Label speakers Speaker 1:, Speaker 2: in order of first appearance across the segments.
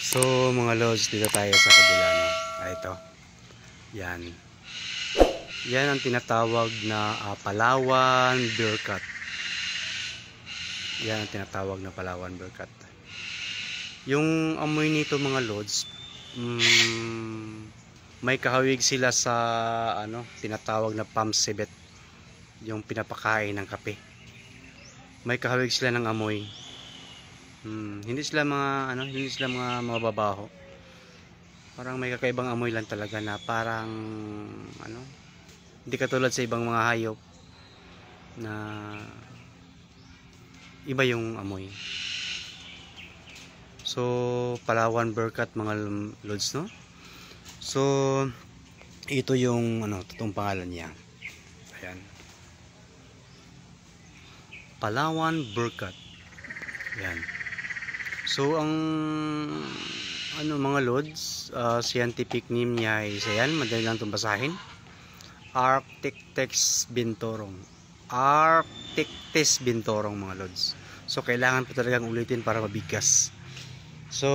Speaker 1: So mga lods, dito tayo sa kabila, no? Ito. Yan. Yan ang tinatawag na Palawan Bearcat. Yan ang tinatawag na Palawan Bearcat. Yung amoy nito mga lods, may kahawig sila sa tinatawag na palm civet, yung pinapakain ng kape. May kahawig sila ng amoy. Hindi sila mga mababaho. Parang may kakaibang amoy lang talaga na parang hindi katulad sa ibang mga hayop na iba yung amoy. So Palawan Bearcat mga lods, no? So ito yung totoong pangalan niya. Ayan. Palawan Bearcat. Ayan. So ang mga lods, scientific name niya is ayan, madali lang itong basahin. Arctictex binturong. Arctictex binturong mga lods. So kailangan po talagang ulitin para mabigkas. So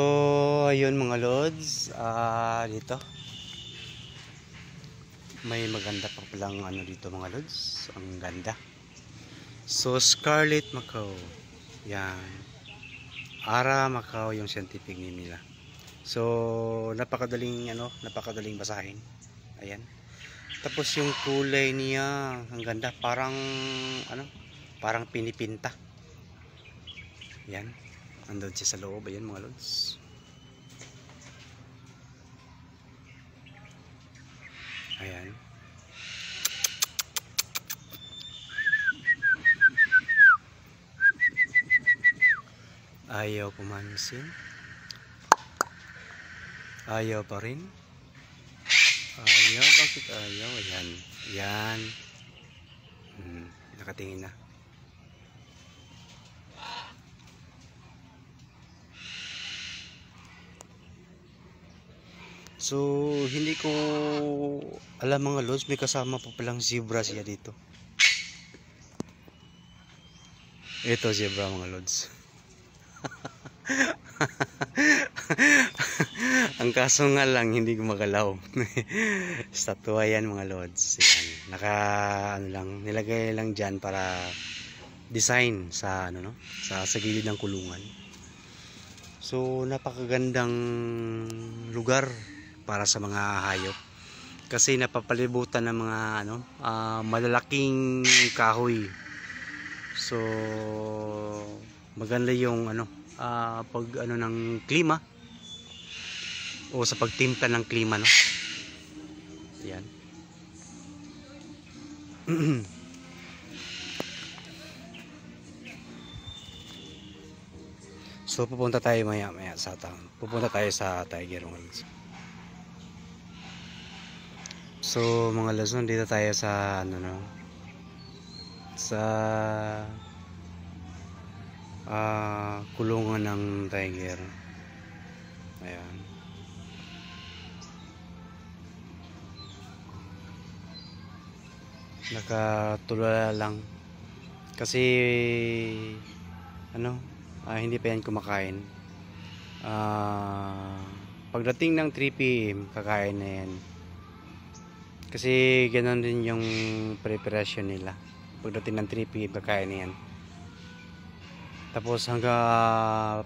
Speaker 1: ayun mga lods, dito may maganda pa palang dito mga lods. Ang ganda. So Scarlet Macaw. Yan. Ara Macaw yung scientific name nila. So napakadaling basahin. Ayan. Tapos yung kulay niya, ang ganda, parang pinipinta. Yan. Andun siya sa loob, ayan mga lods. Ayan. Ayaw pumansin. Ayaw pa rin. Ayaw, bakit ayaw? Ayan. Yan. Nakatingin na. So hindi ko alam mga lods, may kasama pa palang zebra siya dito. Ito zebra mga lods. Ang kaso nga lang hindi gumagalaw. Statua yan mga lods. Yan. Nilagay lang diyan para design sa sa gilid ng kulungan. So napakagandang lugar para sa mga hayop kasi napapalibutan ng mga malalaking kahoy. So maganda yung pag ng klima o sa pagtimpla ng klima, no? Yan. So pupunta tayo maya sa pupunta tayo sa Tiger Woods. So mga lason, dito tayo sa kulungan ng tiger. Ayan. Nakatulala lang kasi hindi pa yan kumakain. Pagdating ng 3 PM kakain na yan. Kasi ganoon din yung preparation nila. Pagdating ng 3 PM kakain na yan. Tapos hanggang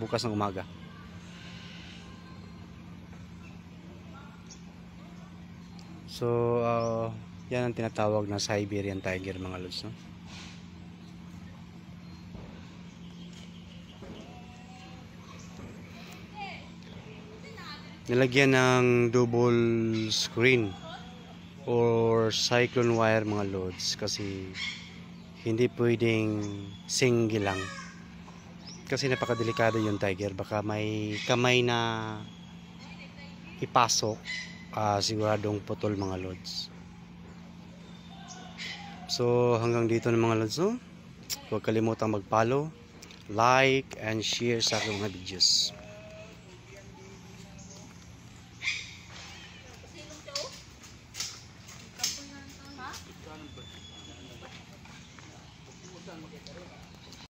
Speaker 1: bukas ng umaga. So yan ang tinatawag na Siberian tiger mga lods, no? Nilagyan ng double screen or cyclone wire mga lods kasi hindi pwedeng single lang kasi napakadelikado yung tiger, baka may kamay na ipasok, siguradong putol mga lods. So hanggang dito na mga lods, no? Huwag kalimutang mag-follow, like and share sa aking mga videos.